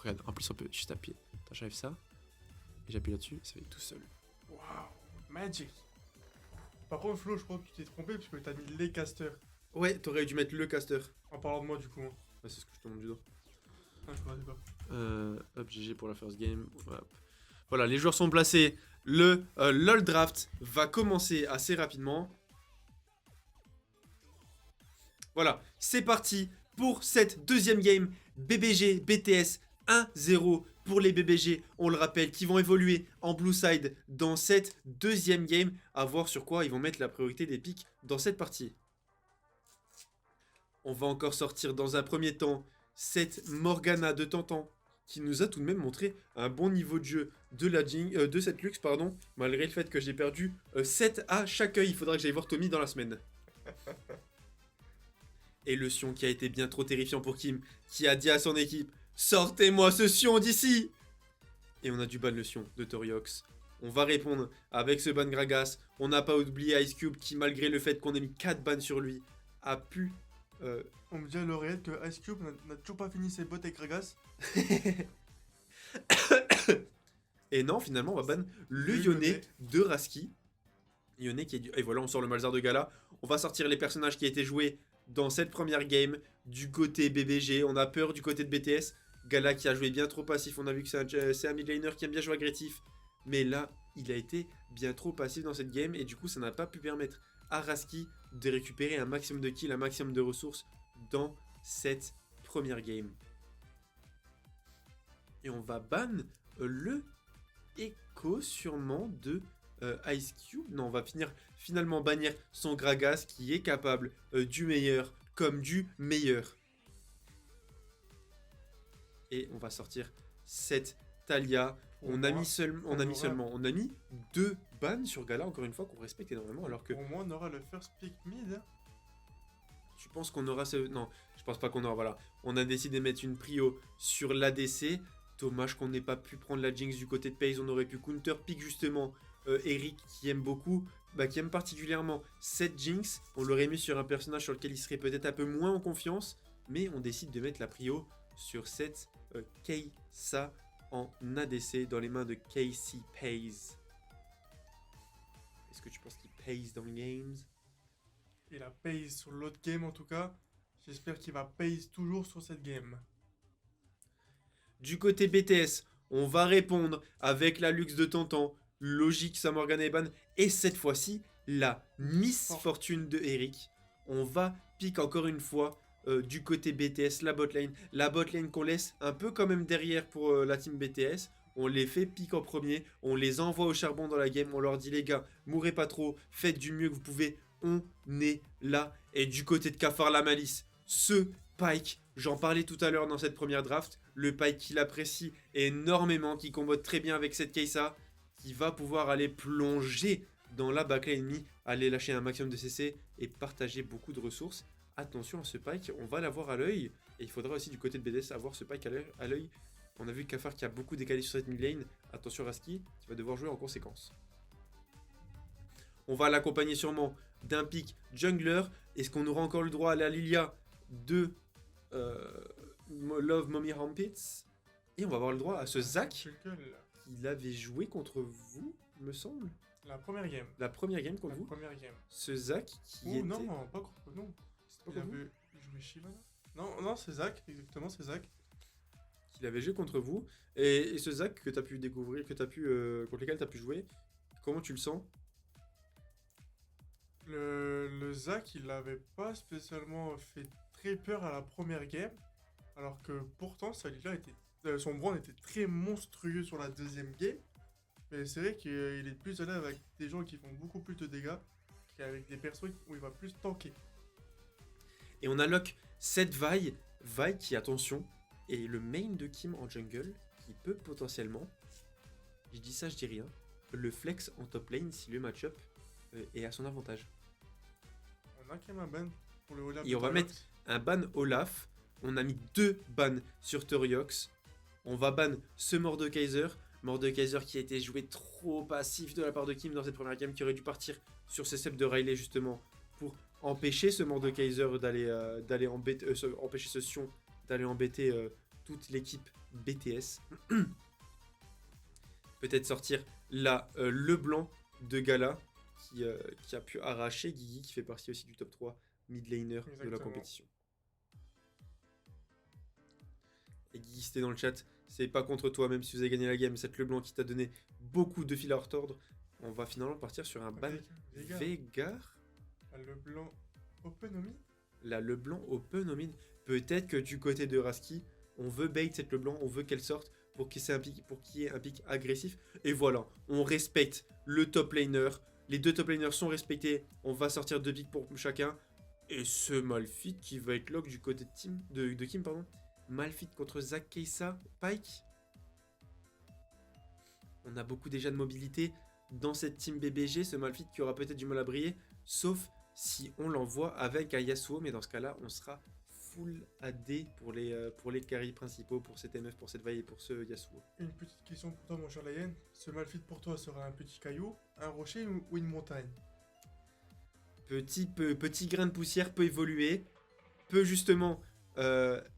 Regarde, en plus on peut juste appuyer. Attends, j'arrive ça. Et j'appuie là-dessus, ça fait tout seul. Waouh, magic. Par contre, Flo, je crois que tu t'es trompé parce que t'as mis les casters. Ouais, t'aurais dû mettre le caster. En parlant de moi, du coup. Ouais, c'est ce que je te montre du doigt. Ah, je regardais pas. Hop, GG pour la first game. Hop. Voilà, les joueurs sont placés. Le LOL Draft va commencer assez rapidement. Voilà, c'est parti pour cette deuxième game. BBG BTS 1-0 pour les BBG, on le rappelle, qui vont évoluer en blue side dans cette deuxième game. À voir sur quoi ils vont mettre la priorité des pics dans cette partie. On va encore sortir dans un premier temps cette Morgana de Tantan qui nous a tout de même montré un bon niveau de jeu de cette Lux, pardon, malgré le fait que j'ai perdu 7 à chaque œil. Il faudra que j'aille voir Tommy dans la semaine. Et le Sion qui a été bien trop terrifiant pour Kim, qui a dit à son équipe « Sortez-moi ce Sion d'ici !» Et on a dû ban le Sion de Toriox. On va répondre avec ce ban Gragas. On n'a pas oublié Ice Cube qui, malgré le fait qu'on ait mis 4 bans sur lui, a pu... On me dit à l'oreillette que Ice Cube n'a toujours pas fini ses bottes avec Gragas. Et non, finalement, on va ban le Yone de Raski. Yone qui est du... Et voilà, on sort le Malzar de Gala. On va sortir les personnages qui a été joués dans cette première game du côté BBG. On a peur du côté de BTS. Gala qui a joué bien trop passif. On a vu que c'est un mid laner qui aime bien jouer agressif. Mais là, il a été bien trop passif dans cette game. Et du coup, ça n'a pas pu permettre à Raski de récupérer un maximum de kills, un maximum de ressources dans cette première game. Et on va ban le Echo sûrement de Ice Cube. Non, on va finalement bannir son Gragas qui est capable du meilleur comme du meilleur. Et on va sortir cette Talia. On a mis 2 bans sur Gala, encore une fois, qu'on respecte énormément, alors que... Au moins, on aura le first pick mid. Tu penses qu'on aura ce... Non, je pense pas qu'on aura, voilà. On a décidé de mettre une prio sur l'ADC. Dommage qu'on n'ait pas pu prendre la Jinx du côté de Paze. On aurait pu counter pick justement Eric, qui aime beaucoup, qui aime particulièrement cette Jinx. On l'aurait mis sur un personnage sur lequel il serait peut-être un peu moins en confiance. Mais on décide de mettre la prio sur cette Kai'Sa en ADC dans les mains de Casey Paze. Est-ce que tu penses qu'il pace dans les games? Il a pace sur l'autre game en tout cas. J'espère qu'il va pace toujours sur cette game. Du côté BTS, on va répondre avec la Lux de Tantan, logique Sa Morgana Eban, et cette fois-ci, la Miss Fortune de Eric. On va pique encore une fois du côté BTS, la botlane qu'on laisse un peu quand même derrière pour la team BTS. On les fait pique en premier, on les envoie au charbon dans la game, on leur dit les gars, mourrez pas trop, faites du mieux que vous pouvez, on est là. Et du côté de Cafard la Malice, ce Pyke, j'en parlais tout à l'heure dans cette première draft, le Pyke qu'il apprécie énormément, qui combote très bien avec cette Kai'Sa, qui va pouvoir aller plonger dans la backlane ennemie, aller lâcher un maximum de CC et partager beaucoup de ressources. Attention à ce Pyke, on va l'avoir à l'œil, et il faudra aussi du côté de BDS avoir ce Pyke à l'œil. On a vu Cafard qui a beaucoup décalé sur cette mid lane, attention Raski, tu vas devoir jouer en conséquence. On va l'accompagner sûrement d'un pick jungler. Est-ce qu'on aura encore le droit à la Lilia de Love Mommy Rampits? Et on va avoir le droit à ce Zac qu'il avait joué contre vous, me semble. La première game. La première game contre vous. Première game. Ce Zac qui était... non, pas contre nous. Il avait joué Shyvana. Non, c'est Zac, exactement, c'est Zac. Qu'il avait joué contre vous. Et ce Zac que tu as pu découvrir, contre lequel tu as pu jouer, comment tu le sens? Le Zac, il n'avait pas spécialement fait très peur à la première game, alors que pourtant son Braun était très monstrueux sur la deuxième game. Mais c'est vrai qu'il est plus allé avec des gens qui font beaucoup plus de dégâts qu'avec des persos où il va plus tanker. Et on alloque cette Vi qui, attention, est le main de Kim en jungle, qui peut potentiellement, je dis ça, je dis rien, le flex en top lane si le match-up est à son avantage. On a quand même un ban pour le Olaf. Et on va mettre un ban Olaf. On a mis 2 bans sur Toriox. On va ban ce Mordekaiser. Mordekaiser qui a été joué trop passif de la part de Kim dans cette première game, qui aurait dû partir sur ses ceps de Riley justement pour empêcher ce Mordekaiser d'aller embêter, empêcher ce Sion d'aller embêter toute l'équipe BTS. Peut-être sortir là le blanc de Gala qui a pu arracher Guigui, qui fait partie aussi du top 3 mid laner de la Exactement. compétition. Et Guigui, c'était dans le chat, c'est pas contre toi, même si vous avez gagné la game, c'est le blanc qui t'a donné beaucoup de fil à retordre. On va finalement partir sur un ban Veigar. Le blanc open au mid. Là, le blanc open au mid. Peut-être que du côté de Rasky, on veut bait cette le blanc, on veut qu'elle sorte pour qu'il y ait un pick agressif. Et voilà, on respecte le top laner. Les deux top laners sont respectés. On va sortir 2 picks pour chacun. Et ce Malphite qui va être lock du côté de Kim, pardon. Malphite contre Zach Keissa, Pike. On a beaucoup déjà de mobilité dans cette team BBG. Ce Malphite qui aura peut-être du mal à briller. Sauf si on l'envoie avec un Yasuo. Mais dans ce cas-là, on sera full AD pour les carries principaux, pour cette MF, pour cette vaille et pour ce Yasuo. Une petite question pour toi, mon cher Lion. Ce Malphite pour toi sera un petit caillou, un rocher ou une montagne? Petit grain de poussière peut évoluer, peut justement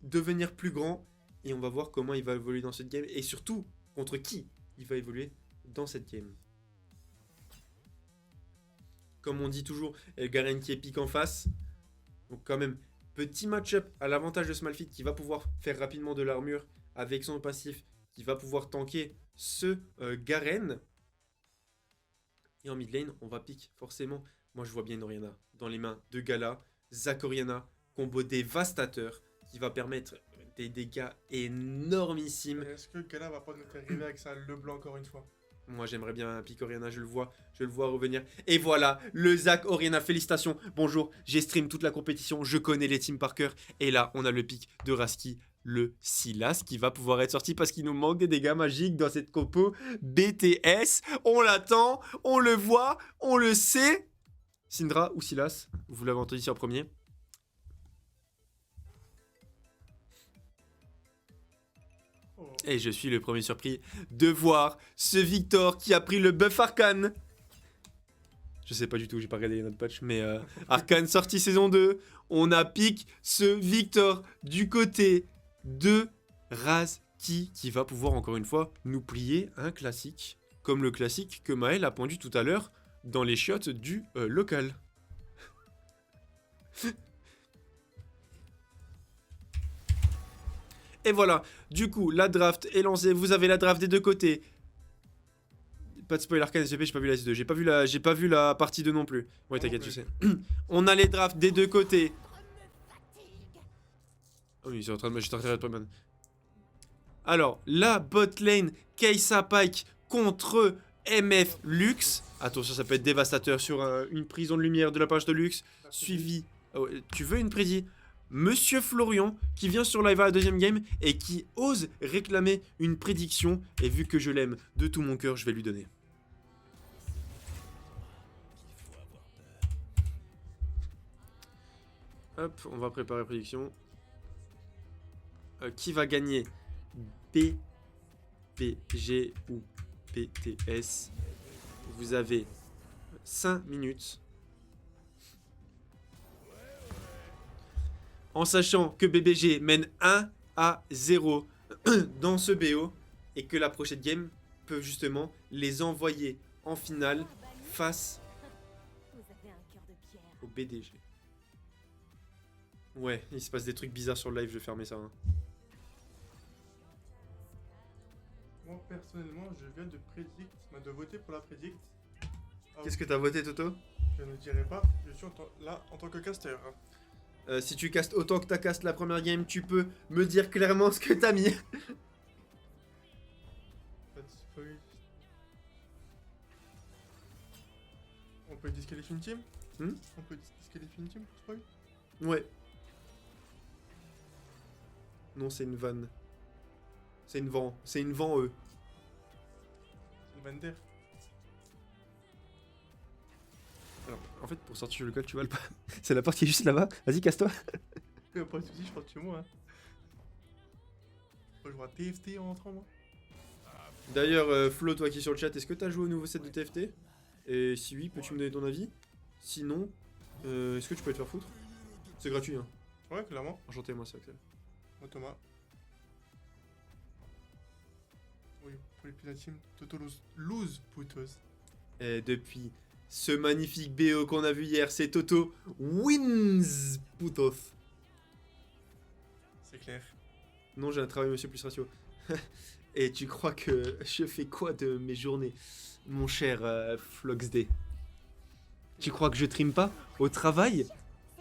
devenir plus grand. Et on va voir comment il va évoluer dans cette game. Et surtout, contre qui il va évoluer dans cette game. Comme on dit toujours, Garen qui est pique en face. Donc quand même, petit match-up à l'avantage de ce Malphite qui va pouvoir faire rapidement de l'armure avec son passif, qui va pouvoir tanker ce Garen. Et en mid lane, on va pique forcément. Moi, je vois bien une Orianna dans les mains de Gala. Zach Orianna, combo dévastateur qui va permettre des dégâts énormissimes. Est-ce que Gala va pas nous faire rêver avec ça, le blanc encore une fois? Moi, j'aimerais bien un pick Orianna, je le vois revenir. Et voilà, le Zach Orianna, félicitations. Bonjour, j'ai stream toute la compétition, je connais les teams par cœur. Et là, on a le pick de Rasky, le Sylas, qui va pouvoir être sorti parce qu'il nous manque des dégâts magiques dans cette compo BTS. On l'attend, on le voit, on le sait. Syndra ou Sylas, vous l'avez entendu ici en premier. Et je suis le premier surpris de voir ce Victor qui a pris le buff Arcane. Je sais pas du tout, j'ai pas regardé les autres patchs, mais Arcane sortie saison 2. On a pick ce Victor du côté de Rasky qui va pouvoir encore une fois nous plier un classique. Comme le classique que Maël a pendu tout à l'heure dans les chiottes du local. Et voilà, du coup, la draft est lancée. Vous avez la draft des deux côtés. Pas de spoiler Arcane SVP, j'ai pas vu la S2. J'ai pas vu la partie 2 non plus. Ouais, t'inquiète, je sais. On a les drafts des deux côtés. Oh oui, j'étais en train de pas mal. Alors, la bot lane, Keissa Pike contre MF Lux. Attention, ça peut être dévastateur sur une prison de lumière de la page de Lux. Suivi. Oh, tu veux une prédit? Monsieur Florian qui vient sur live à la deuxième game et qui ose réclamer une prédiction. Et vu que je l'aime de tout mon cœur, je vais lui donner. Hop, on va préparer la prédiction. Qui va gagner BPG ou BTS? Vous avez 5 minutes. En sachant que BBG mène 1-0 dans ce BO et que la prochaine game peut justement les envoyer en finale face au BDG. Ouais, il se passe des trucs bizarres sur le live, je vais fermer ça. Hein. Moi personnellement, je viens de de voter pour la prédict. Qu'est-ce que t'as voté, Toto? Je ne dirai pas, je suis là en tant que caster. Hein. Si tu castes autant que t'as cast la première game, tu peux me dire clairement ce que t'as mis. On peut disqualifier une team? On peut disqualifier une team pour spoil? Ouais. Non, c'est une vanne. C'est une vent. C'est une vent, eux. C'est une vanne d'air. Alors, en fait, pour sortir du local, tu vois le pas. C'est la porte qui est juste là-bas. Vas-y, casse-toi. Pas de soucis, je rentre chez moi. Hein. Je vois TFT en rentrant, moi. D'ailleurs, Flo, toi qui es sur le chat, est-ce que t'as joué au nouveau set de TFT? Et si oui, peux-tu me donner ton avis? Sinon, est-ce que tu peux te faire foutre? C'est gratuit, hein. Ouais, clairement. Enchanté, moi, c'est Axel. Moi, Thomas. Pour les plus intimes, Toto lose putos. Et depuis ce magnifique BO qu'on a vu hier, c'est Toto wins putos. C'est clair. Non, j'ai un travail, monsieur plus ratio. Et tu crois que je fais quoi de mes journées, mon cher Floxday? Tu crois que je trime pas au travail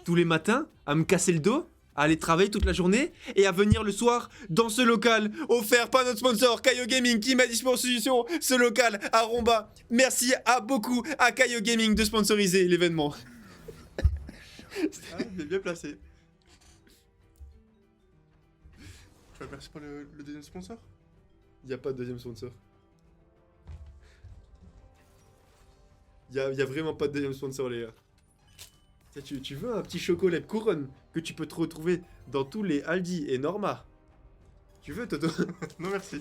tous les matins, à me casser le dos, à aller travailler toute la journée et à venir le soir dans ce local offert par notre sponsor Kaio Gaming qui m'a disposition ce local à Romba. Merci à beaucoup à Kaio Gaming de sponsoriser l'événement. Ah, bien placé. Merci pour le deuxième sponsor. Il n'y a pas de deuxième sponsor. Il y a vraiment pas de deuxième sponsor, les gars. Tu veux un petit chocolat couronne que tu peux te retrouver dans tous les Aldi et Norma? Tu veux, Toto? Non, merci.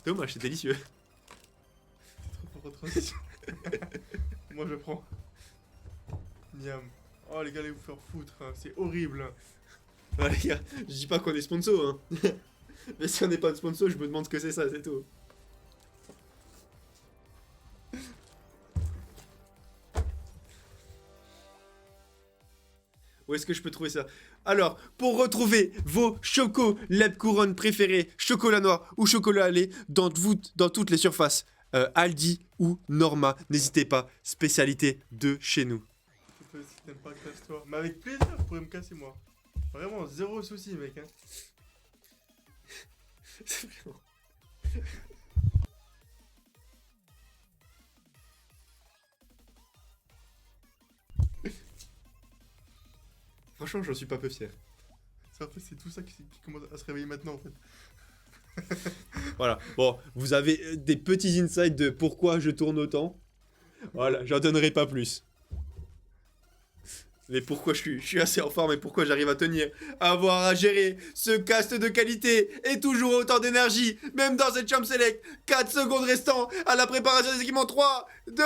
Dommage, c'est délicieux. C'est trop pour transition. Moi, je prends. Miam. Oh, les gars, allez vous faire foutre. Hein. C'est horrible. Hein. Ah, les gars, je dis pas qu'on est sponsor, hein. Mais si on n'est pas de sponsor, je me demande ce que c'est ça, c'est tout. Où est-ce que je peux trouver ça? Alors, pour retrouver vos chocolats couronne préférés, chocolat noir ou chocolat lait, dans toutes les surfaces, Aldi ou Norma, n'hésitez pas, spécialité de chez nous. Si t'aimes pas, casse-toi. Mais avec plaisir, vous pourrez me casser, moi. Vraiment, zéro souci, mec. Hein. C'est vraiment... Franchement, j'en suis pas peu fier. C'est tout ça qui commence à se réveiller maintenant, en fait. Voilà, bon, vous avez des petits insights de pourquoi je tourne autant. Voilà, j'en donnerai pas plus. Mais pourquoi je suis assez en forme et pourquoi j'arrive à tenir, à avoir à gérer ce cast de qualité et toujours autant d'énergie, même dans cette chambre select. 4 secondes restant à la préparation des équipements. 3, 2,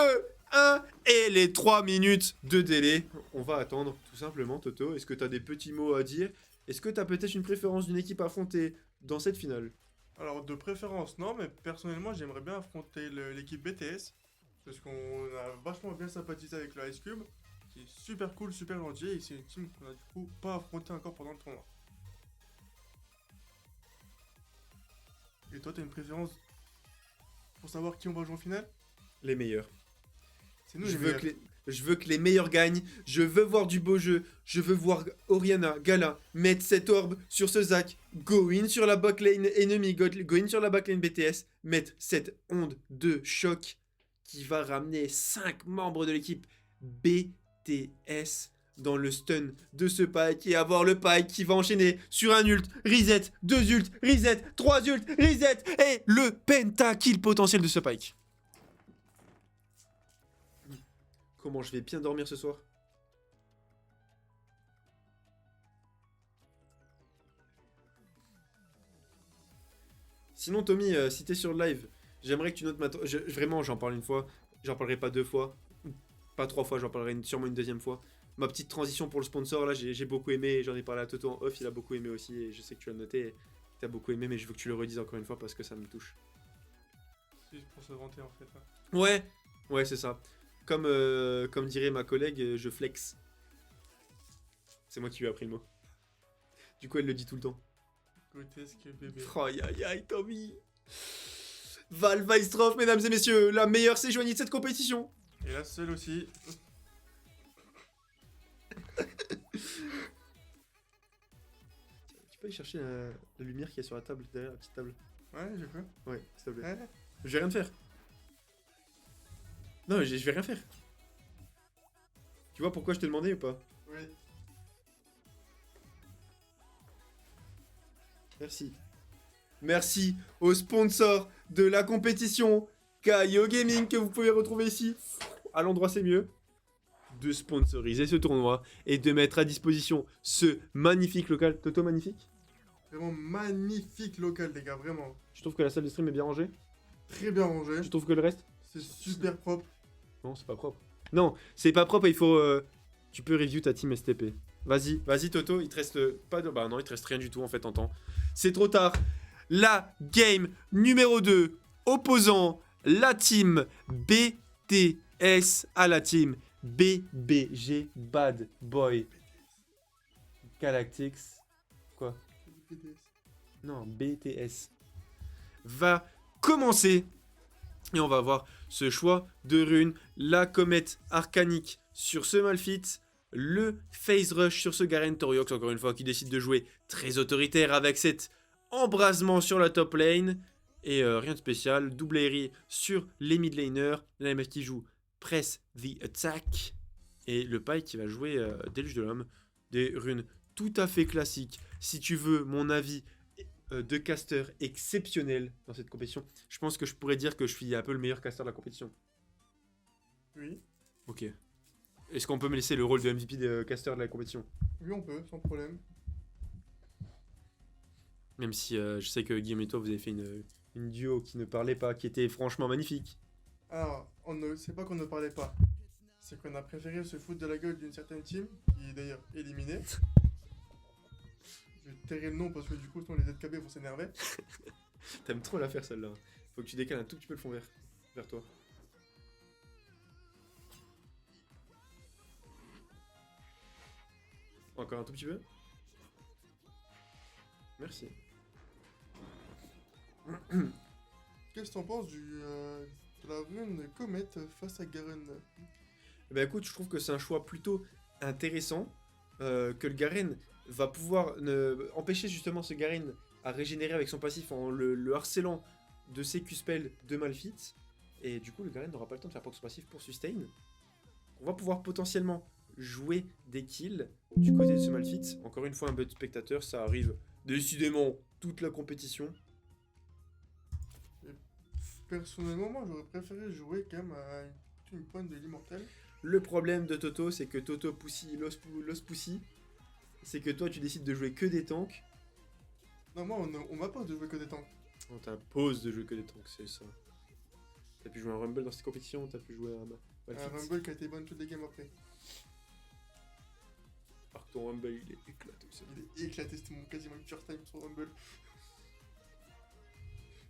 1 et les 3 minutes de délai. On va attendre tout simplement, Toto. Est-ce que tu as des petits mots à dire? Est-ce que tu as peut-être une préférence d'une équipe à affronter dans cette finale? Alors, de préférence, non, mais personnellement, j'aimerais bien affronter l'équipe BTS. Parce qu'on a vachement bien sympathisé avec le Ice Cube, qui est super cool, super gentil, et c'est une team qu'on a du coup pas affronté encore pendant le tournoi. Et toi, t'as une préférence pour savoir qui on va jouer en finale? Les meilleurs. C'est nous Je les veux, meilleurs. je veux que les meilleurs gagnent. Je veux voir du beau jeu. Je veux voir Oriana, Gala mettre cette orbe sur ce Zac. Go in sur la backlane ennemie. Go in sur la backlane BTS. Mettre cette onde de choc qui va ramener 5 membres de l'équipe BTS dans le stun de ce Pyke. Et avoir le Pyke qui va enchaîner sur un ult, reset, 2 ults, reset, 3 ults, reset. Et le pentakill potentiel de ce Pyke. Comment je vais bien dormir ce soir? Sinon, Tommy, si t'es sur le live, j'aimerais que tu notes ma... Vraiment, j'en parle une fois, j'en parlerai pas 2 fois, pas 3 fois, j'en parlerai sûrement une 2e fois. Ma petite transition pour le sponsor, là, j'ai beaucoup aimé, j'en ai parlé à Toto en off, il a beaucoup aimé aussi, et je sais que tu l'as noté, et t'as beaucoup aimé, mais je veux que tu le redises encore une fois parce que ça me touche. C'est juste pour se vanter en fait. Hein. Ouais, c'est ça. Comme dirait ma collègue, je flex. C'est moi qui lui ai appris le mot. Du coup, elle le dit tout le temps. Grotesque bébé. Oh, aïe aïe aïe, Tommy. Val Weistrov, mesdames et messieurs, la meilleure Séjournée de cette compétition. Et la seule aussi. Tu peux aller chercher la lumière qui est sur la table, derrière la petite table. Ouais, j'ai fait. Ouais, s'il te plaît. Ouais. Je vais rien te faire. Non, je vais rien faire. Tu vois pourquoi je t'ai demandé ou pas? Oui. Merci. Merci aux sponsors de la compétition Kaio Gaming que vous pouvez retrouver ici. À l'endroit c'est mieux. De sponsoriser ce tournoi et de mettre à disposition ce magnifique local. Toto magnifique. Vraiment magnifique local, les gars, vraiment. Je trouve que la salle de stream est bien rangée. Très bien rangé. Je trouve que le reste... C'est super propre. Non, c'est pas propre. Non, c'est pas propre et il faut... Tu peux review ta team STP. Vas-y Toto, il te reste pas de... Bah non, il te reste rien du tout en fait en temps. C'est trop tard. La game numéro 2 opposant la team BTS à la team BBG Bad Boy Galactics. Quoi? BTS. Non, BTS. Va commencer. Et on va voir ce choix de runes. La comète arcanique sur ce Malphite. Le phase rush sur ce Garen Toriox, encore une fois, qui décide de jouer très autoritaire avec cet embrasement sur la top lane. Et rien de spécial. Double ARI sur les mid laners. La MF qui joue Press the Attack. Et le Pai qui va jouer Déluge de l'Homme. Des runes tout à fait classiques. Si tu veux mon avis de caster exceptionnel dans cette compétition, je pense que je pourrais dire que je suis un peu le meilleur caster de la compétition. Oui. Ok. Est-ce qu'on peut me laisser le rôle de MVP de caster de la compétition? Oui, on peut, sans problème. Même si je sais que Guillaume et toi, vous avez fait une duo qui ne parlait pas, qui était franchement magnifique. Alors, c'est pas qu'on ne parlait pas. C'est qu'on a préféré se foutre de la gueule d'une certaine team, qui est d'ailleurs éliminée. Je vais tairai le nom parce que du coup, sinon les ZKB vont s'énerver. T'aimes trop la faire celle-là. Faut que tu décales un tout petit peu le fond vers toi. Encore un tout petit peu. Merci. Qu'est-ce que t'en penses de la rune comète face à Garen? Bah écoute, je trouve que c'est un choix plutôt intéressant, que le Garen va pouvoir empêcher justement ce Garen à régénérer avec son passif en le harcelant de ses Q-spells de Malphite. Et du coup, le Garen n'aura pas le temps de faire proc son passif pour sustain. On va pouvoir potentiellement jouer des kills du côté de ce Malphite. Encore une fois, un bot spectateur, ça arrive décidément toute la compétition. Personnellement, moi j'aurais préféré jouer quand même à une pointe de l'immortel. Le problème de Toto, c'est que Toto Pussy, Los Pussy, c'est que toi tu décides de jouer que des tanks. Non, moi on m'a pas de jouer que des tanks. On t'impose de jouer que des tanks, c'est ça. T'as pu jouer un Rumble dans cette compétition, t'as pu jouer un Un Rumble qui a été bon toutes les games après. Alors que ton Rumble il est éclaté aussi. Il est éclaté, c'était mon quasiment une first time sur Rumble.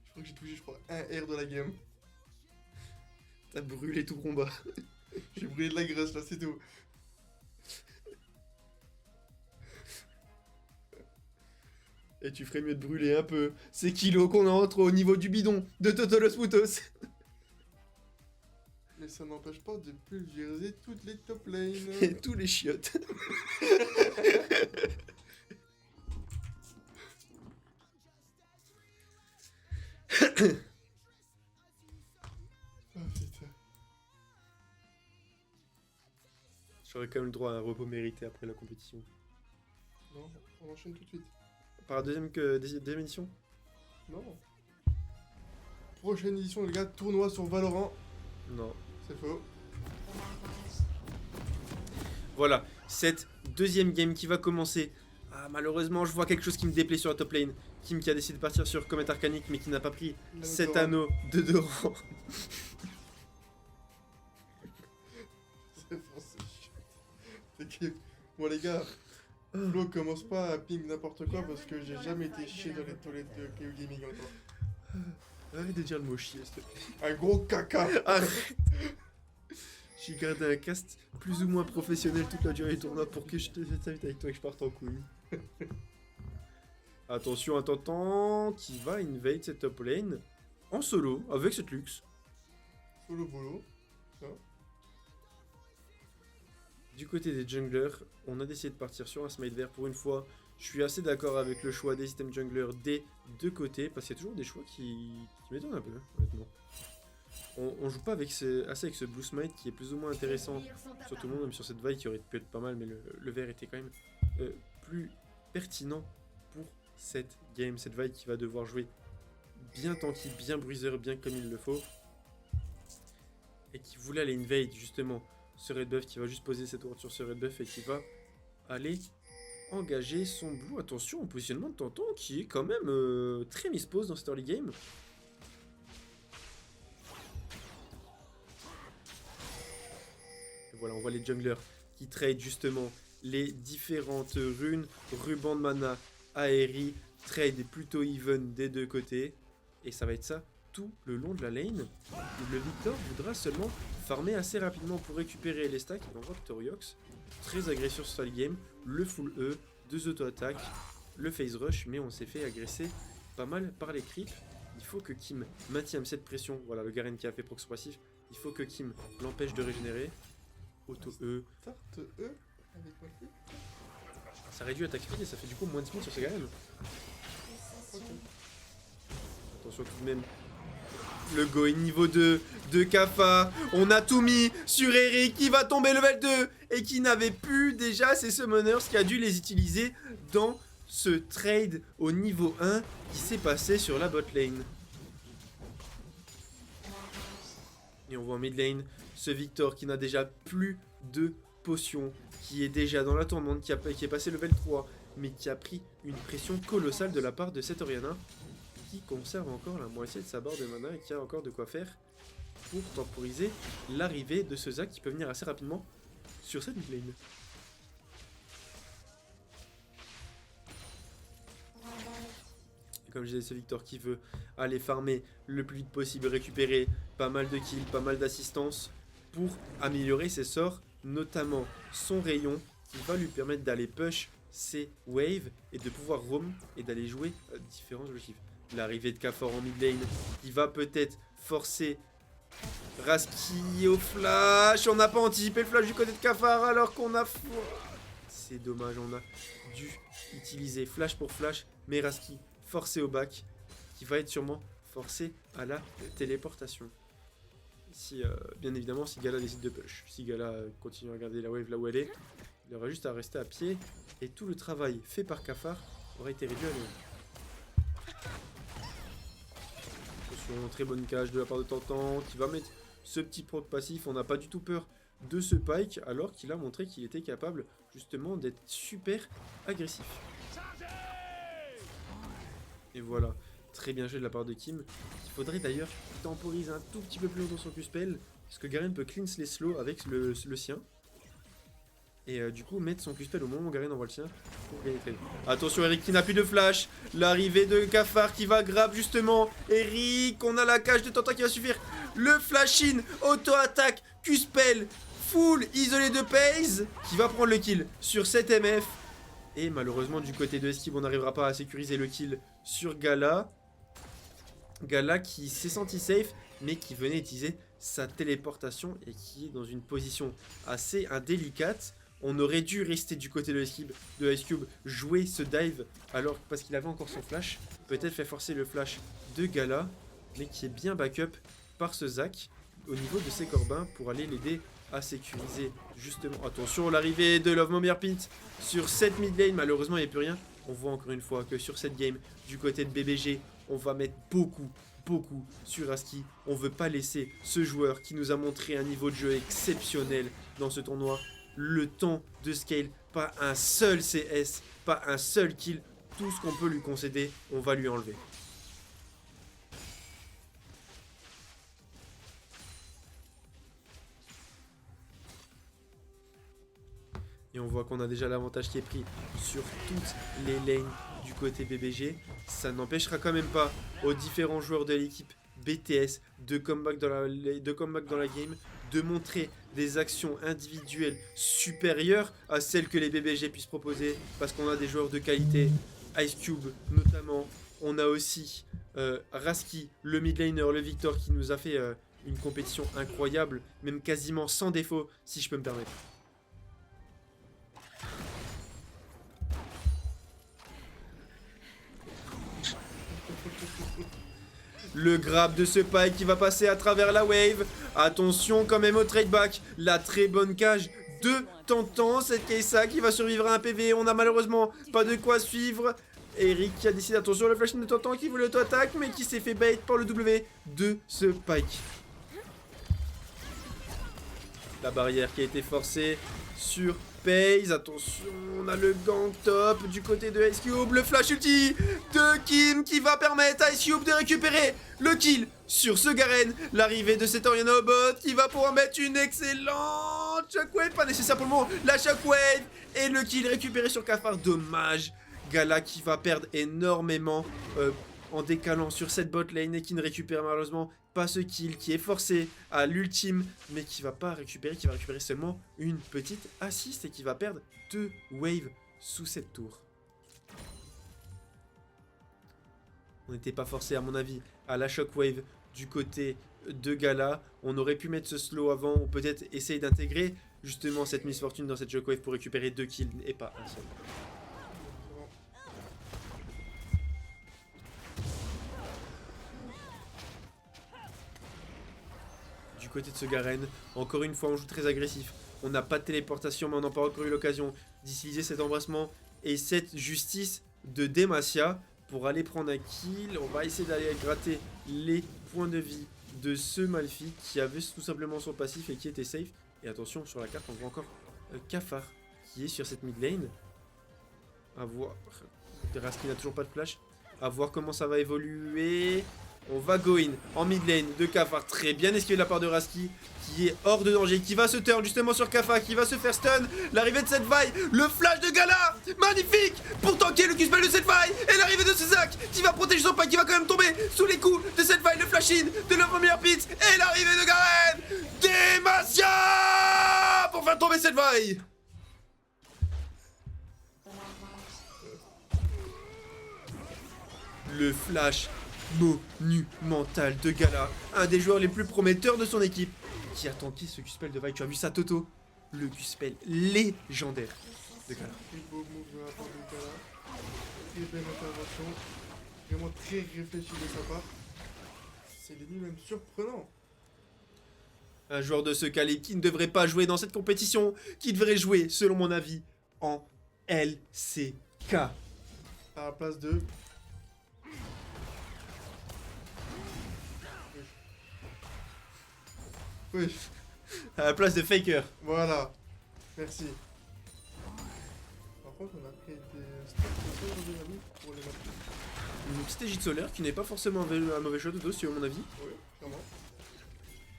Je crois que j'ai touché, un R de la game. T'as brûlé tout combat. J'ai brûlé de la graisse là, c'est tout. Et tu ferais mieux de brûler un peu ces kilos qu'on entre au niveau du bidon de Toto Los Putos. Mais ça n'empêche pas de pulvériser toutes les top lanes. Et tous les chiottes. Ah putain. J'aurais quand même le droit à un repos mérité après la compétition. Non, on enchaîne tout de suite. Par la deuxième édition? Non. Prochaine édition, les gars, tournoi sur Valorant. Non. C'est faux. Voilà, cette deuxième game qui va commencer. Ah, malheureusement, je vois quelque chose qui me déplaît sur la top lane. Kim qui a décidé de partir sur Comète Arcanique, mais qui n'a pas pris cet anneau de Doran. C'est faux, c'est chiant. T'inquiète. Bon, les gars, Flo commence pas à ping n'importe quoi parce que j'ai jamais été chier dans les toilettes de KO Gaming encore. Arrête de dire le mot chier, s'il te plaît. Un gros caca. Arrête. J'ai gardé un cast plus ou moins professionnel toute la durée du tournoi pour que je te fasse avec toi et que je parte en couille. Attention, un Tantan qui va invade cette top lane en solo avec cette luxe. Solo bolo. Ça. Du côté des junglers, on a décidé de partir sur un smite vert pour une fois. Je suis assez d'accord avec le choix des items junglers des deux côtés parce qu'il y a toujours des choix qui m'étonnent un peu, honnêtement. On joue pas avec assez avec ce blue smite qui est plus ou moins intéressant sur tout le monde, même sur cette vague qui aurait pu être pas mal, mais le vert était quand même plus pertinent pour cette game. Cette vague qui va devoir jouer bien tanky, bien bruiser, bien comme il le faut. Et qui voulait aller invade justement ce red buff, qui va juste poser cette ward sur ce red buff et qui va aller engager son blue. Attention au positionnement de Tantan qui est quand même très mispose dans cette early game. Et voilà, on voit les junglers qui trade justement les différentes runes, ruban de mana, aérie, trade plutôt even des deux côtés. Et ça va être ça tout le long de la lane. Le Victor voudra seulement farmer assez rapidement pour récupérer les stacks. Et on voit que Toriox, très agressif sur cette game, le full E, 2 auto-attaques, le phase rush, mais on s'est fait agresser pas mal par les creeps. Il faut que Kim maintienne cette pression. Voilà le Garen qui a fait proc passif. Il faut que Kim l'empêche de régénérer. Auto-E. Start E avec ma fille. Ça réduit attaque speed et ça fait du coup moins de speed sur ces Garen. Attention tout de même. Le go est niveau 2 de Kafa. On a tout mis sur Eric qui va tomber level 2 et qui n'avait plus déjà ses summoners, qui a dû les utiliser dans ce trade au niveau 1 qui s'est passé sur la bot lane. Et on voit en mid lane ce Victor qui n'a déjà plus de potions, qui est déjà dans la tourmente, qui est passé level 3, mais qui a pris une pression colossale de la part de cette Orianna, qui conserve encore la moitié de sa barre de mana et qui a encore de quoi faire pour temporiser l'arrivée de ce Zac qui peut venir assez rapidement sur cette mid lane. Comme je disais, c'est Victor qui veut aller farmer le plus vite possible, récupérer pas mal de kills, pas mal d'assistance pour améliorer ses sorts, notamment son rayon qui va lui permettre d'aller push ses waves et de pouvoir roam et d'aller jouer différents objectifs. L'arrivée de Kafor en mid lane qui va peut-être forcer Raski au flash. On n'a pas anticipé le flash du côté de Kafar alors qu'on a... C'est dommage, on a dû utiliser flash pour flash, mais Raski forcé au back, qui va être sûrement forcé à la téléportation. Si, bien évidemment, si Gala décide de push. Si Gala continue à regarder la wave là où elle est, il aura juste à rester à pied, et tout le travail fait par Kafar aurait été réduit à néant. Attention, très bonne cage de la part de Tantan, qui va mettre ce petit proc passif. On n'a pas du tout peur de ce Pike, alors qu'il a montré qu'il était capable, justement, d'être super agressif. Et voilà, très bien joué de la part de Kim. Il faudrait d'ailleurs temporiser un tout petit peu plus longtemps son Q-spell, parce que Garen peut cleanse les slows avec le sien. Et du coup mettre son Q-spell au moment où Garen envoie le sien pour gagner très vite. Attention Eric qui n'a plus de flash. L'arrivée de Kafar qui va grab justement Eric. On a la cage de Tantan qui va suffire. Le flash in, auto-attaque, Q-spell, full isolé de Paze qui va prendre le kill sur 7 MF. Et malheureusement du côté de Esquive on n'arrivera pas à sécuriser le kill sur Gala. Gala qui s'est senti safe mais qui venait utiliser sa téléportation et qui est dans une position assez indélicate. On aurait dû rester du côté de Ice Cube, jouer ce dive alors parce qu'il avait encore son flash. Peut-être fait forcer le flash de Gala, mais qui est bien backup par ce Zac au niveau de ses corbins pour aller l'aider à sécuriser justement. Attention, l'arrivée de Love Momir Pint sur cette mid lane. Malheureusement, il n'y a plus rien. On voit encore une fois que sur cette game, du côté de BBG, on va mettre beaucoup sur Aski. On veut pas laisser ce joueur qui nous a montré un niveau de jeu exceptionnel dans ce tournoi. Le temps de scale, pas un seul CS, pas un seul kill. Tout ce qu'on peut lui concéder, on va lui enlever. Et on voit qu'on a déjà l'avantage qui est pris sur toutes les lanes du côté BBG. Ça n'empêchera quand même pas aux différents joueurs de l'équipe BTS de comeback dans la game, de montrer des actions individuelles supérieures à celles que les BBG puissent proposer, parce qu'on a des joueurs de qualité, Ice Cube notamment. On a aussi Raski, le mid laner, le Victor, qui nous a fait une compétition incroyable, même quasiment sans défaut, si je peux me permettre. Le grab de ce Pike qui va passer à travers la wave. Attention quand même au trade back. La très bonne cage de Tantan. Cette Keisa qui va survivre à un PV. On a malheureusement pas de quoi suivre. Eric qui a décidé, attention, le flash de Tantan qui voulait auto-attaque, mais qui s'est fait bait par le W de ce Pike. La barrière qui a été forcée sur Paze. Attention, on a le gang top du côté de Ice Cube. Le flash ulti de Kim qui va permettre à Ice Cube de récupérer le kill sur ce Garen. L'arrivée de cet Orianna au bot qui va pouvoir mettre une excellente shockwave. Pas nécessaire pour le moment. La shockwave et le kill récupéré sur Kafar. Dommage. Gala qui va perdre énormément en décalant sur cette bot lane et qui ne récupère malheureusement pas ce kill, qui est forcé à l'ultime, mais qui va pas récupérer, qui va récupérer seulement une petite assist et qui va perdre 2 waves sous cette tour. On n'était pas forcé, à mon avis, à la shockwave du côté de Gala. On aurait pu mettre ce slow avant, ou peut-être essayer d'intégrer justement cette Miss Fortune dans cette shockwave pour récupérer 2 kills et pas un seul. Du côté de ce Garen, encore une fois, on joue très agressif. On n'a pas de téléportation, mais on n'a pas encore eu l'occasion d'utiliser cet embrassement et cette justice de Demacia pour aller prendre un kill. On va essayer d'aller gratter les points de vie de ce Malphite qui avait tout simplement son passif et qui était safe. Et attention, sur la carte, on voit encore Cafard qui est sur cette mid lane. A voir. Raski n'a toujours pas de flash. A voir comment ça va évoluer. On va go in en mid lane de Cafard. Très bien esquivé de la part de Raski qui est hors de danger, qui va se turn justement sur Cafard, qui va se faire stun. L'arrivée de cette vaille, le flash de Gala, magnifique pour tanker le Q-spell de cette vaille. Et l'arrivée de Césac qui va protéger son pack, qui va quand même tomber sous les coups de cette vaille, le flash in de la première pit. Et l'arrivée de Garen, Demacia pour faire tomber cette vaille. Le flash monumental de Gala, un des joueurs les plus prometteurs de son équipe, qui a tanké ce Q-spell de vaille. Tu as vu ça, Toto? Le Q-spell légendaire de Gala. Très beau move de la part de Gala. Très belle intervention. Vraiment très réfléchi de sa part. C'est l'ennemi même surprenant. Un joueur de ce calibre qui ne devrait pas jouer dans cette compétition, qui devrait jouer, selon mon avis, en LCK. À la place de... Oui, À la place de Faker. voilà. Merci. Par contre, on a pris des stacks de dynamique pour les matchs. Une petite égide solaire qui n'est pas forcément un mauvais choix de dos, à mon avis. Oui, clairement.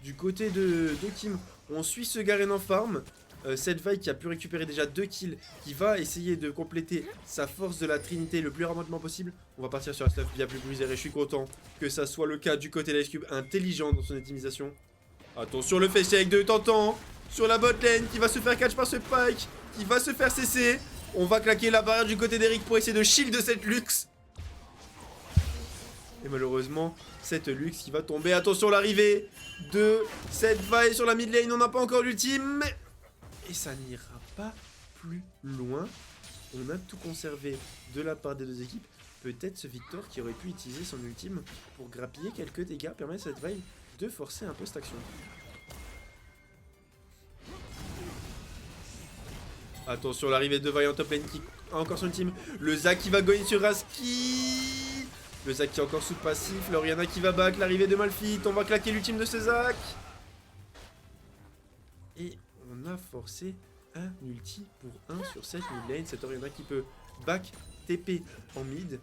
Du côté de Kim, on suit ce Garen en farm. Cette vaille qui a pu récupérer déjà 2 kills, qui va essayer de compléter sa force de la trinité le plus rapidement possible. On va partir sur un stuff bien plus brisé et je suis content que ça soit le cas du côté de l'Ice Cube, intelligent dans son optimisation. Attention le face shake de Tantan sur la bot lane qui va se faire catch par ce Pike, qui va se faire cesser. On va claquer la barrière du côté d'Eric pour essayer de shield cette Lux. Et malheureusement, cette Lux qui va tomber. Attention l'arrivée de cette vaille sur la mid lane. On n'a pas encore l'ultime. Et ça n'ira pas plus loin. On a tout conservé de la part des deux équipes. Peut-être ce Victor qui aurait pu utiliser son ultime pour grappiller quelques dégâts, permettre à cette vaille de forcer un peu cette action. Attention l'arrivée de vaille en top lane qui a encore son ultime. Le Zac qui va go in sur Raski. Le Zac qui est encore sous passif. L'Oriana qui va back. L'arrivée de Malphite. On va claquer l'ultime de ce Zac. Et on a forcé un ulti pour 1 sur cette mid lane. Cette Oriana qui peut back TP en mid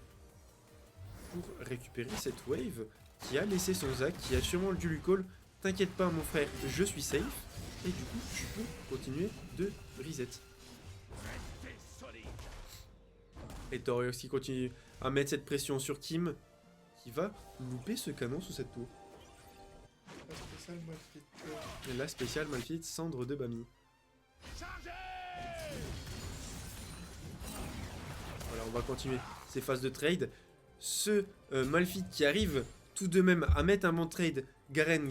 pour récupérer cette wave qui a laissé son Zac, qui a sûrement dû lui call. T'inquiète pas mon frère, je suis safe. Et du coup, tu peux continuer de reset. Et Torios qui continue à mettre cette pression sur Kim, qui va louper ce canon sous cette tour. La spéciale Malphite. Et la spéciale Malphite, cendre de Bami. Voilà, on va continuer ces phases de trade. Ce Malphite qui arrive tout de même à mettre un bon trade Garen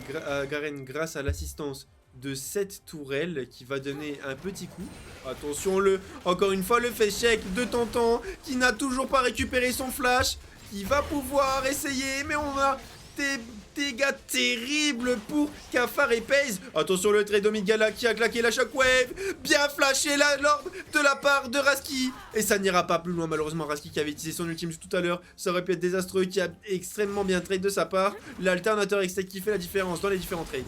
grâce à l'assistance de cette tourelle qui va donner un petit coup. Attention, encore une fois le face check de Tantan qui n'a toujours pas récupéré son flash, qui va pouvoir essayer, mais on a des dégâts terribles pour Cafard et Paze. Attention le trade Omigala qui a claqué la shockwave, bien flashé l'ordre de la part de Raski. Et ça n'ira pas plus loin malheureusement. Raski qui avait utilisé son ultime tout à l'heure, ça aurait pu être désastreux, qui a extrêmement bien trade de sa part. L'alternateur extec qui fait la différence dans les différents trades.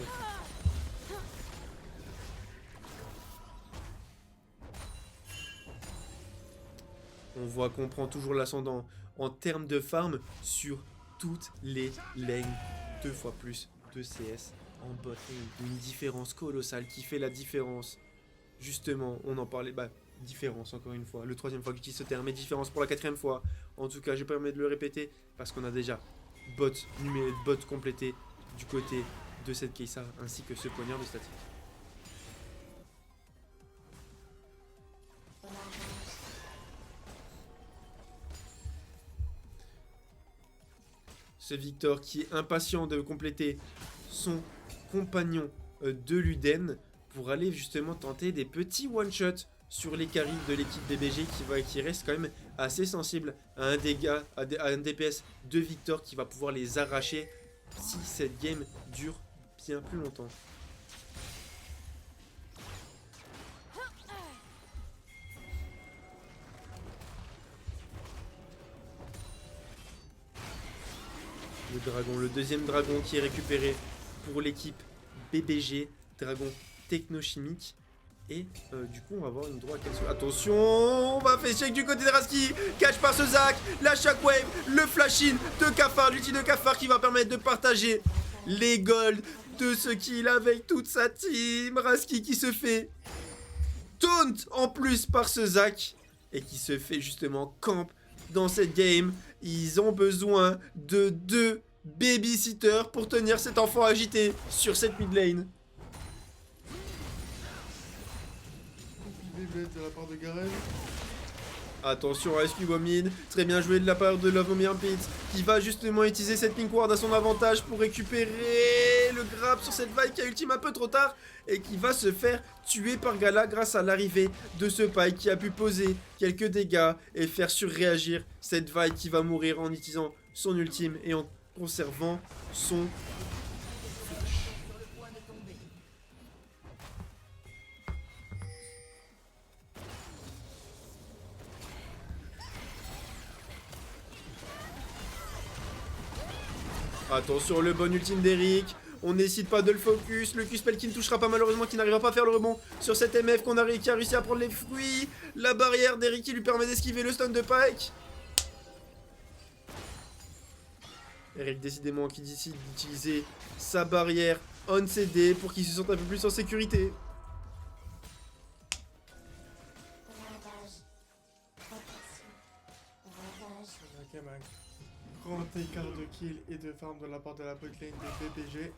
On voit qu'on prend toujours l'ascendant en termes de farm sur toutes les lanes. 2 fois plus de CS en bot lane. Une différence colossale qui fait la différence. Justement, on en parlait. Différence encore une fois. Le 3e fois que j'utilise ce terme. Et différence pour la 4e fois. En tout cas, je permets de le répéter parce qu'on a déjà bot complété du côté de cette Kai'Sa ainsi que ce poignard de statique. Ce Victor qui est impatient de compléter son compagnon de Luden pour aller justement tenter des petits one-shots sur les carries de l'équipe BBG qui reste quand même assez sensible à un dégât, à un DPS de Victor qui va pouvoir les arracher si cette game dure bien plus longtemps. Le dragon, le deuxième dragon qui est récupéré pour l'équipe BBG, dragon technochimique. Et du coup, on va avoir une droite à quelle... Attention, on va faire check du côté de Rasky. Catch par ce Zac, la shockwave, le flash-in de Cafard, l'ulti de Cafard qui va permettre de partager les golds de ce kill avec toute sa team. Rasky qui se fait taunt en plus par ce Zac et qui se fait justement camp dans cette game. Ils ont besoin de 2 babysitters pour tenir cet enfant agité sur cette mid lane. De la part de Garen. Attention à SQ Mid, très bien joué de la part de Love No Me Pit qui va justement utiliser cette Pink Ward à son avantage pour récupérer le grab sur cette vague qui a ultime un peu trop tard et qui va se faire tuer par Gala grâce à l'arrivée de ce Pike qui a pu poser quelques dégâts et faire surréagir cette vague qui va mourir en utilisant son ultime et en conservant son Attention, le bon ultime d'Eric. On n'hésite pas de le focus. Le Q-spell qui ne touchera pas malheureusement, qui n'arrivera pas à faire le rebond sur cette MF qui a réussi à prendre les fruits. La barrière d'Eric qui lui permet d'esquiver le stun de Pike. Eric décidément qui décide d'utiliser sa barrière on CD pour qu'il se sente un peu plus en sécurité. Grand écart de kill et de farm de la part de la botlane de BBG.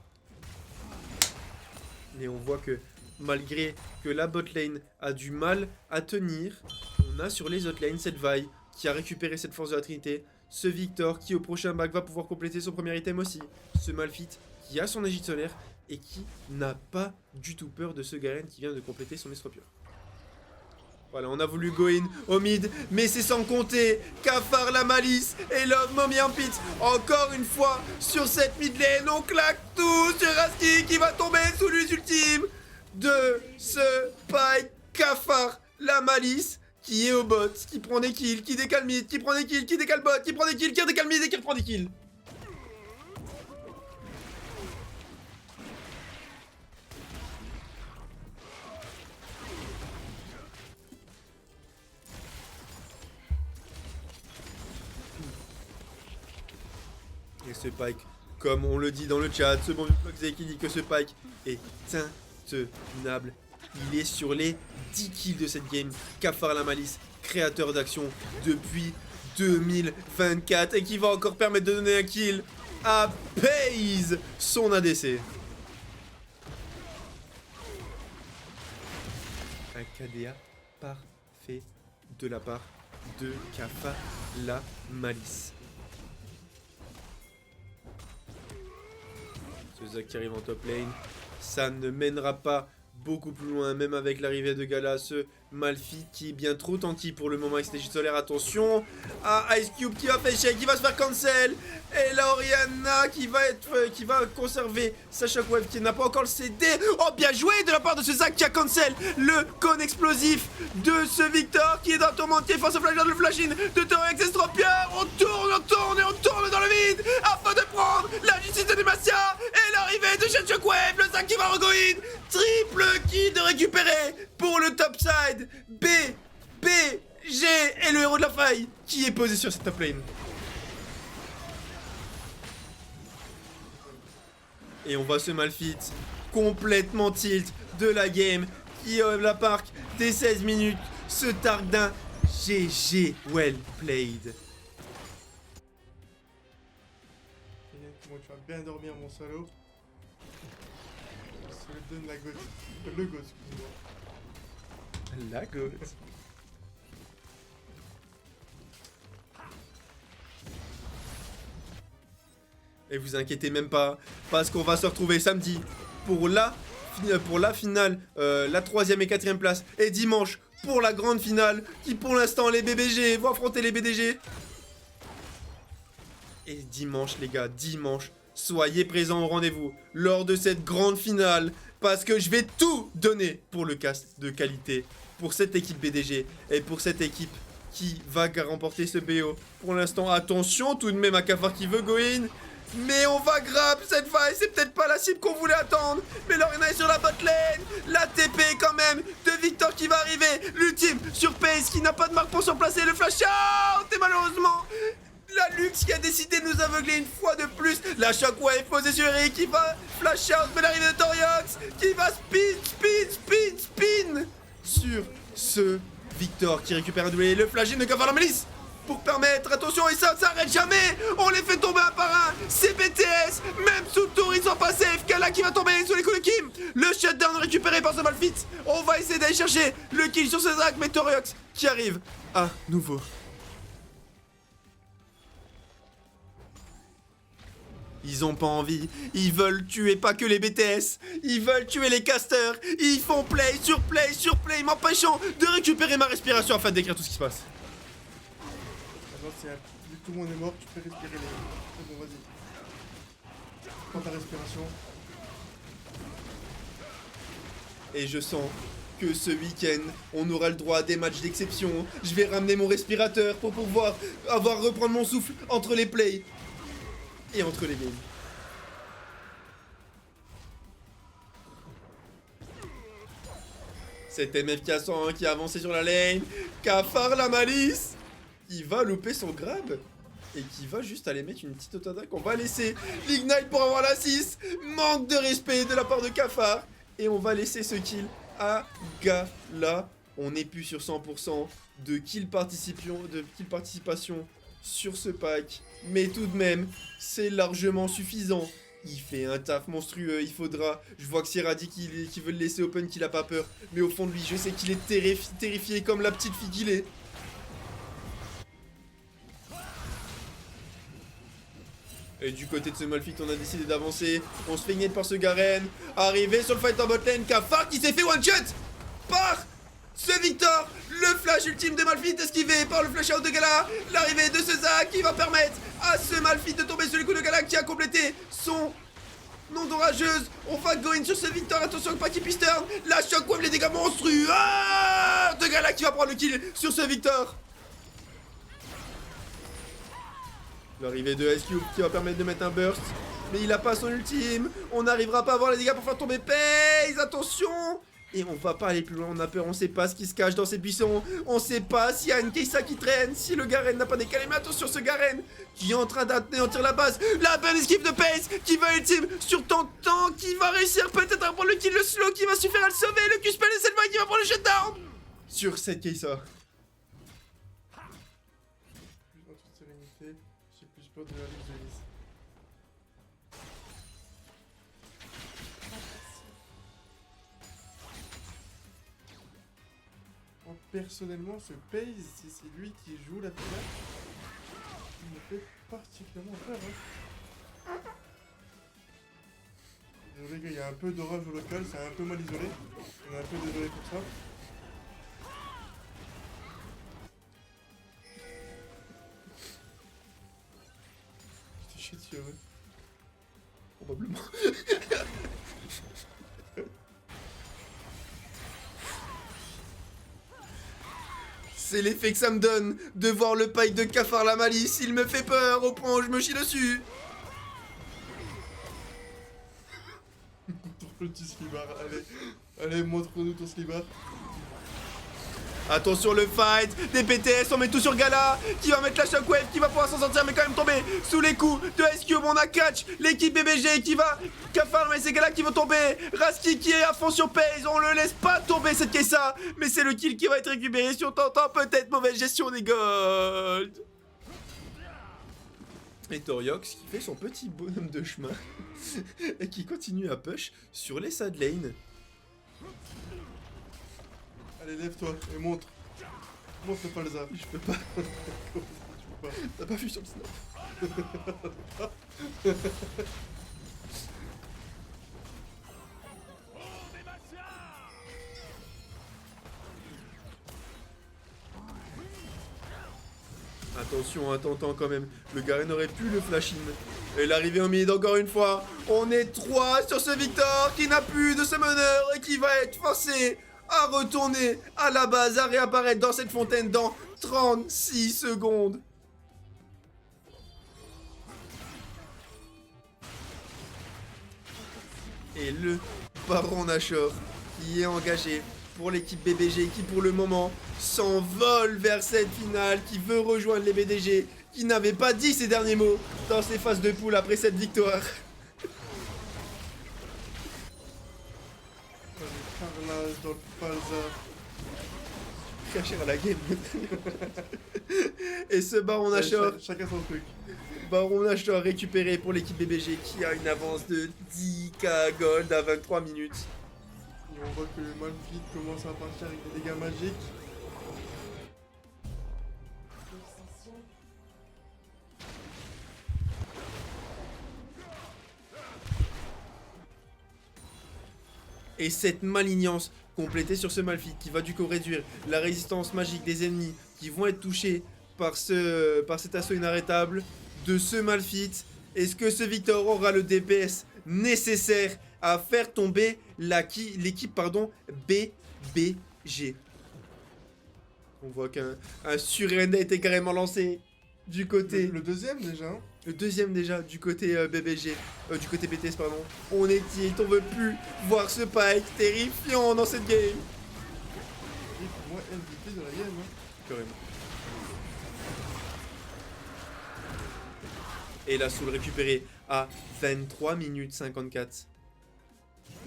Et on voit que malgré que la botlane a du mal à tenir, on a sur les autres lanes cette Vi qui a récupéré cette force de la Trinité. Ce Victor qui au prochain back va pouvoir compléter son premier item aussi. Ce Malphite qui a son agite solaire et qui n'a pas du tout peur de ce Garen qui vient de compléter son estropure. Voilà, on a voulu go in au mid, mais c'est sans compter Cafard, la malice et Love Mommy en pit. Encore une fois, sur cette mid lane, on claque tout sur Rasky qui va tomber sous l'use ultime de ce Pike. Cafard, la malice, qui est au bot, qui prend des kills, qui décale mid, qui prend des kills, qui décale bot, qui prend des kills, qui décale mid et qui reprend des kills. Et ce Pike, comme on le dit dans le chat, ce bon vieux qui dit que ce Pike est intenable. Il est sur les 10 kills de cette game. Cafard la malice, créateur d'action depuis 2024 et qui va encore permettre de donner un kill à Paze, son ADC. Un KDA parfait de la part de Cafard la malice. Ce Zac qui arrive en top lane, ça ne mènera pas beaucoup plus loin, même avec l'arrivée de Gala, ce Malphite qui est bien trop tanky pour le moment avec cette solaire. Attention à Ice Cube qui va faire shake, qui va se faire cancel. Et là Oriana qui va conserver sa shockwave qui n'a pas encore le CD. Oh, bien joué de la part de ce Zac qui a cancel le cône explosif de ce Victor qui est dans tourmentier face au flash de flash-in de Torex Estropia. On tourne et on tourne dans le vide afin de prendre la justice de Demacia et l'arrivée de cette shockwave. Le Zac qui va regoin. Triple kill de récupérer pour le top side. B, G et le héros de la faille qui est posé sur cette top lane. Et on voit ce Malphite complètement tilt de la game qui la park des 16 minutes se targue d'un GG well played. bon, tu vas bien dormir, mon salaud. Je te donne la gote. Le gosse, excuse-moi. La gote. Et vous inquiétez même pas, parce qu'on va se retrouver samedi pour la finale, la 3e et 4e place. Et dimanche pour la grande finale, qui pour l'instant les BBG vont affronter les BDG. Et dimanche les gars, dimanche, soyez présents au rendez-vous lors de cette grande finale. Parce que je vais tout donner pour le cast de qualité, pour cette équipe BDG et pour cette équipe qui va remporter ce BO. Pour l'instant, attention tout de même à Cafard qui veut go in. Mais on va grab cette fois et c'est peut-être pas la cible qu'on voulait attendre. Mais Lorena est sur la bot lane. La TP quand même de Victor qui va arriver. L'ultime sur Pace qui n'a pas de marque pour se placer. Le flash out. Et malheureusement, la Lux qui a décidé de nous aveugler une fois de plus. La shockwave posée sur Eric qui va flash out. Mais l'arrivée de Toriox qui va spin sur ce Victor qui récupère un doublé. Le flash in de Cafard la Malice pour permettre, attention, et ça ne s'arrête jamais. On les fait tomber un par un. C'est BTS, même sous le tour, ils sont pas safe. Kala qui va tomber sous les coups de Kim. Le shutdown récupéré par The Malfit. On va essayer d'aller chercher le kill sur Césac, mais Toriox qui arrive à nouveau. Ils ont pas envie, ils veulent tuer pas que les BTS, ils veulent tuer les casters, ils font play sur play sur play, m'empêchant de récupérer ma respiration afin de décrire tout ce qui se passe. Vu que tout le monde est mort, tu peux respirer les... C'est bon, vas-y. Prends ta respiration. Et je sens que ce week-end, on aura le droit à des matchs d'exception. Je vais ramener mon respirateur pour pouvoir reprendre mon souffle entre les plays et entre les games. C'est MFK101 qui a avancé sur la lane. Cafard la Malice qui va louper son grab et qui va juste aller mettre une petite auto-attaque. On va laisser l'ignite pour avoir la 6. Manque de respect de la part de Cafard. Et on va laisser ce kill à Gala. On n'est plus sur 100% de kill participation sur ce pack. Mais tout de même, c'est largement suffisant. Il fait un taf monstrueux, il faudra... Je vois que c'est Radi qui veut le laisser open, qu'il a pas peur. Mais au fond de lui, je sais qu'il est terrifié comme la petite fille qu'il est. Et du côté de ce Malphite, on a décidé d'avancer. On se fait gagner par ce Garen. Arrivé sur le fight en botlane, Cafard qui s'est fait one shot par ce Victor. Le flash ultime de Malphite esquivé par le flash out de Gala. L'arrivée de ce Zac qui va permettre à ce Malphite de tomber sur les coups de Gala qui a complété son nom d'orageuse. On va go in sur ce Victor. Attention pas qu'il puisse turn. La shockwave, les dégâts monstrueux de Gala qui va prendre le kill sur ce Victor. L'arrivée de SQ qui va permettre de mettre un burst. Mais il a pas son ultime. On n'arrivera pas à avoir les dégâts pour faire tomber Paze. Attention. Et on va pas aller plus loin, on a peur, on sait pas ce qui se cache dans ces buissons. On sait pas s'il y a une Keisa qui traîne, si le Garen n'a pas décalé. Mais attention ce Garen qui est en train d'anéantir la base. La bonne esquive de Pace qui va ultime sur Tantan, qui va réussir peut-être à prendre le kill, le slow qui va suffire à le sauver. Le Q-spell de Selva qui va prendre le shutdown sur cette Keisa. En toute sérénité, j'ai plus peur de la liste de Lys. Moi, personnellement, ce Paze, si c'est lui qui joue la finale, il me fait particulièrement peur. Hein. Désolé, gars, il y a un peu d'orage au local, c'est un peu mal isolé. On est un peu désolé pour ça. J'étais chié dessus, ouais. Probablement. C'est l'effet que ça me donne de voir le paille de Cafard la Malice. Il me fait peur au point où je me chie dessus. Ton petit slibard, allez, montre-nous ton slibard. Attention le fight, des BTS, on met tout sur Gala, qui va mettre la shockwave, qui va pouvoir s'en sortir mais quand même tomber sous les coups de SQ, on a catch, l'équipe BBG qui va, Cafard mais c'est Gala qui va tomber, Raski qui est à fond sur Paze, on le laisse pas tomber cette Keisa, mais c'est le kill qui va être récupéré sur Tantan, peut-être mauvaise gestion des golds. Et Toriox qui fait son petit bonhomme de chemin et qui continue à push sur les side lane. Allez, lève-toi et montre. Montre le Palza. Je peux pas. Tu peux pas. T'as pas vu sur le snap. Attention, un tentant quand même. Le Garen aurait pu le flash in. Et l'arrivée en mid encore une fois. On est 3 sur ce Victor qui n'a plus de summoner et qui va être forcé à retourner à la base, à réapparaître dans cette fontaine dans 36 secondes. Et le Baron Nashor qui est engagé pour l'équipe BBG qui pour le moment s'envole vers cette finale, qui veut rejoindre les BDG, qui n'avait pas dit ces derniers mots dans ces phases de poule après cette victoire. Carnage dans le Palza. Caché à la game. Et ce Baron Nashor, Chacun son truc. Baron Nashor récupéré pour l'équipe BBG qui a une avance de 10k gold à 23 minutes. Et on voit que le Malphite commence à partir avec des dégâts magiques. Et cette malignance complétée sur ce Malphite qui va du coup réduire la résistance magique des ennemis qui vont être touchés par cet assaut inarrêtable de ce Malphite. Est-ce que ce Victor aura le DPS nécessaire à faire tomber l'équipe BBG? On voit qu'un surrender a été carrément lancé du côté... Le deuxième déjà. Hein. Le deuxième déjà du côté BBG, du côté BTS pardon. On est tilt, on veut plus voir ce Pyke terrifiant dans cette game. Et pour moi, MVP de la game. Hein. Carrément. Et la soul récupérée à 23 minutes 54.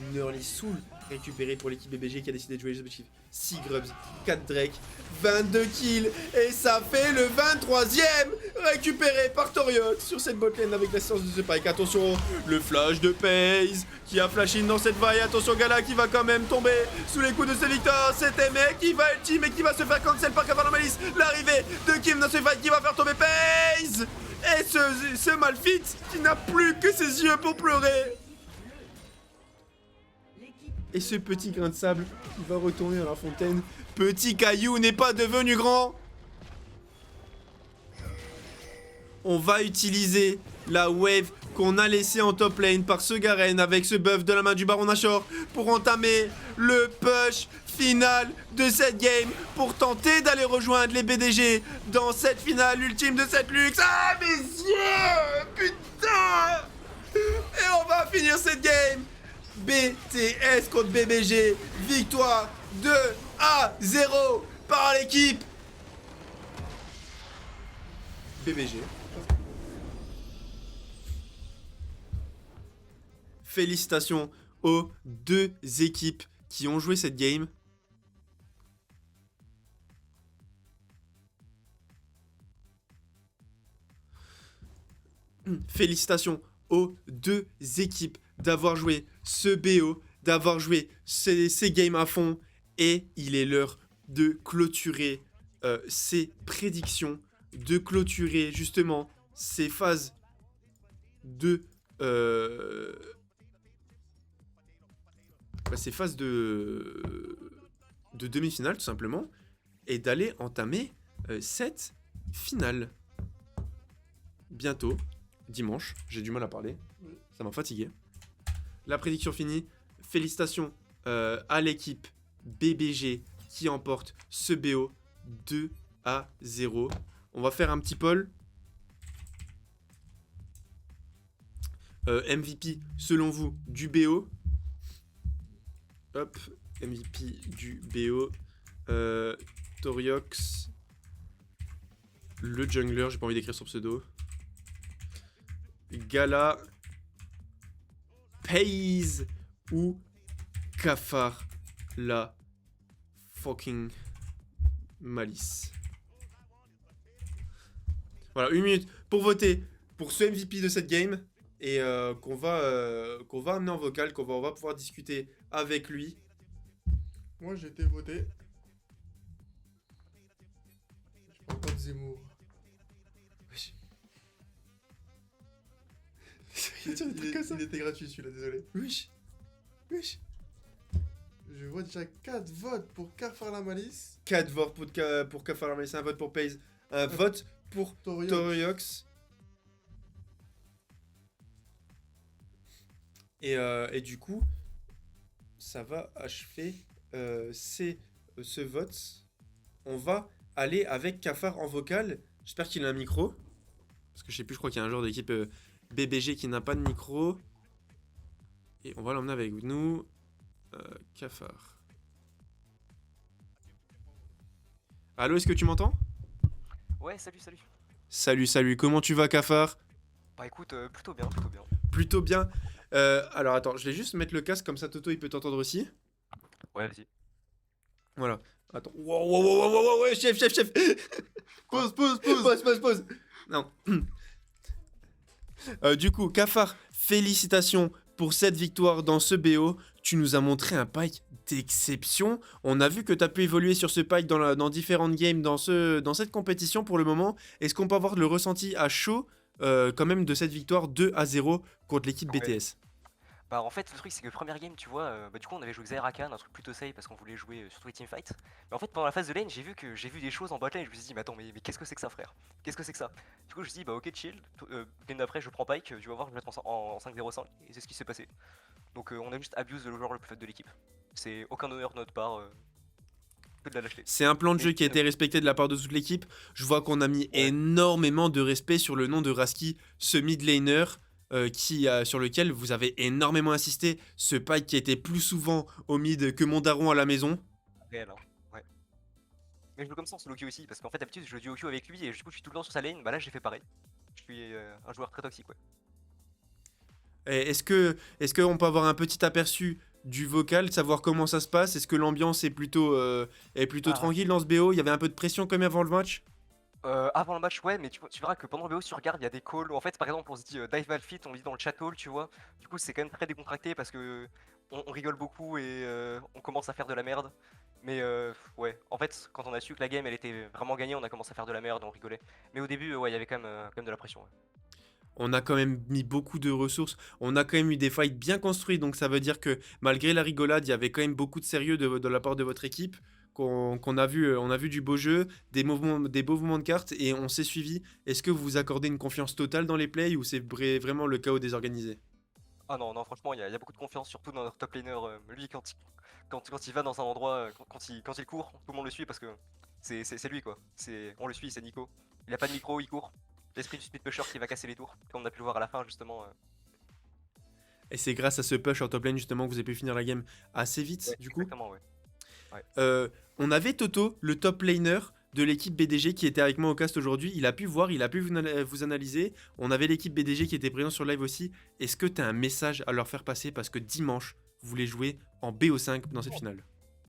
Une early soul récupérée pour l'équipe BBG qui a décidé de jouer les objectifs. 6 grubs, 4 Drake, 22 kills. Et ça fait le 23ème récupéré par Toriox sur cette botlane avec l'assistance de The Pyke. Attention, le flash de Paze qui a flash in dans cette vaille. Attention, Gala qui va quand même tomber sous les coups de ce Victor. C'était mec qui va ultime et qui va se faire cancel par Cavalomalis. L'arrivée de Kim dans ce fight qui va faire tomber Paze. Et ce Malphite qui n'a plus que ses yeux pour pleurer. Et ce petit grain de sable qui va retourner dans la fontaine. Petit caillou n'est pas devenu grand. On va utiliser la wave qu'on a laissée en top lane par ce Garen avec ce buff de la main du Baron Nashor pour entamer le push final de cette game pour tenter d'aller rejoindre les BDG dans cette finale ultime de cette luxe. Ah mes yeux, putain. Et on va finir cette game. BTS contre BBG, victoire 2-0 par l'équipe BBG. Félicitations aux deux équipes qui ont joué cette game. Félicitations aux deux équipes d'avoir joué ce BO, d'avoir joué ces games à fond. Et il est l'heure de clôturer ces prédictions, de clôturer justement ces phases de... ces phases de demi-finale tout simplement. Et d'aller entamer cette finale. Bientôt, dimanche, j'ai du mal à parler, ça m'a fatigué. La prédiction finie. Félicitations à l'équipe BBG qui emporte ce BO 2-0. On va faire un petit poll. MVP selon vous du BO. Hop, MVP du BO. Toriox. Le jungler, j'ai pas envie d'écrire son pseudo. Gala. Paze ou Cafard la fucking malice. Voilà, 1 minute pour voter pour ce MVP de cette game et qu'on va amener en vocal, on va pouvoir discuter avec lui. Moi, j'ai été voté. Je parle pas de Zemmour. Wesh. Il était gratuit celui-là, désolé. Wesh. Wesh. Je vois déjà 4 votes pour Carrefour la Malice. 4 votes pour Kafar Armel, un vote pour Pays, un vote pour Toriox. Toriox. Et du coup, ça va achever ce vote. On va aller avec Cafard en vocal. J'espère qu'il a un micro. Parce que je sais plus, je crois qu'il y a un joueur d'équipe BBG qui n'a pas de micro. Et on va l'emmener avec nous. Cafard. Allô, est-ce que tu m'entends? Ouais, salut, salut. Salut, comment tu vas, Cafard? Bah écoute, plutôt bien, plutôt bien. Plutôt bien. Alors attends, je vais juste mettre le casque, comme ça Toto il peut t'entendre aussi. Ouais, vas-y. Voilà. Attends. Wow, ouais, chef. Pause. Non. Du coup, Cafard, félicitations pour cette victoire dans ce BO. Tu nous as montré un Pyke d'exception. On a vu que tu as pu évoluer sur ce Pyke dans différentes games dans cette compétition pour le moment. Est-ce qu'on peut avoir le ressenti à chaud quand même de cette victoire 2-0 contre l'équipe Ouais. BTS? Bah en fait, le truc c'est que première game, tu vois, bah du coup on avait joué Xayrakan, un truc plutôt safe parce qu'on voulait jouer surtout les teamfights. Mais en fait, pendant la phase de lane, j'ai vu des choses en botlane et je me suis dit, mais attends, mais qu'est-ce que c'est que ça, frère? Qu'est-ce que c'est que ça? Du coup, je me suis dit, bah ok, chill. Game d'après, je prends Pyke, tu vas voir, je vais mettre en 5-0-5 et c'est ce qui s'est passé. Donc on a juste abuse le joueur le plus faible de l'équipe. C'est aucun honneur de notre part, que de la lâcheté. C'est un plan de Et jeu qui a puis, été respecté de la part de toute l'équipe. Je vois qu'on a mis énormément de respect sur le nom de Rasky, ce mid laner, sur lequel vous avez énormément insisté. Ce Pyke qui était plus souvent au mid que mon daron à la maison. réel, hein. Ouais. Mais je joue comme ça en solo queue aussi, parce qu'en fait d'habitude je joue duo queue avec lui et du coup je suis tout le temps sur sa lane, bah là j'ai fait pareil. Je suis un joueur très toxique, ouais. Et est-ce qu'on peut avoir un petit aperçu du vocal, savoir comment ça se passe? Est-ce que l'ambiance est plutôt Ah. tranquille dans ce BO? Il y avait un peu de pression quand même avant le match? Avant le match, ouais, mais tu verras que pendant le BO, si tu regardes, il y a des calls où en fait, par exemple, on se dit dive Malfit, on le dit dans le chat call, tu vois. Du coup, c'est quand même très décontracté parce que on rigole beaucoup et on commence à faire de la merde. Mais ouais, en fait, quand on a su que la game elle était vraiment gagnée, on a commencé à faire de la merde, on rigolait. Mais au début, ouais, il y avait quand même de la pression. Ouais. On a quand même mis beaucoup de ressources. On a quand même eu des fights bien construits. Donc ça veut dire que malgré la rigolade, il y avait quand même beaucoup de sérieux de la part de votre équipe. On a vu du beau jeu, des beaux mouvements de cartes et on s'est suivi. Est-ce que vous vous accordez une confiance totale dans les plays ou c'est vraiment le chaos désorganisé? Ah non, non, franchement, il y a beaucoup de confiance, surtout dans notre top laner. Lui, quand il va dans un endroit, quand il court, tout le monde le suit parce que c'est lui quoi. On le suit, c'est Nico. Il a pas de micro, il court. L'esprit du speed pusher qui va casser les tours, comme on a pu le voir à la fin justement. Et c'est grâce à ce push en top lane justement que vous avez pu finir la game assez vite Ouais, du coup. exactement, ouais. On avait Toto, le top laner de l'équipe BDG qui était avec moi au cast aujourd'hui. Il a pu voir, il a pu vous analyser. On avait l'équipe BDG qui était présent sur live aussi. Est-ce que tu as un message à leur faire passer parce que dimanche, vous voulez jouer en BO5 dans cette finale?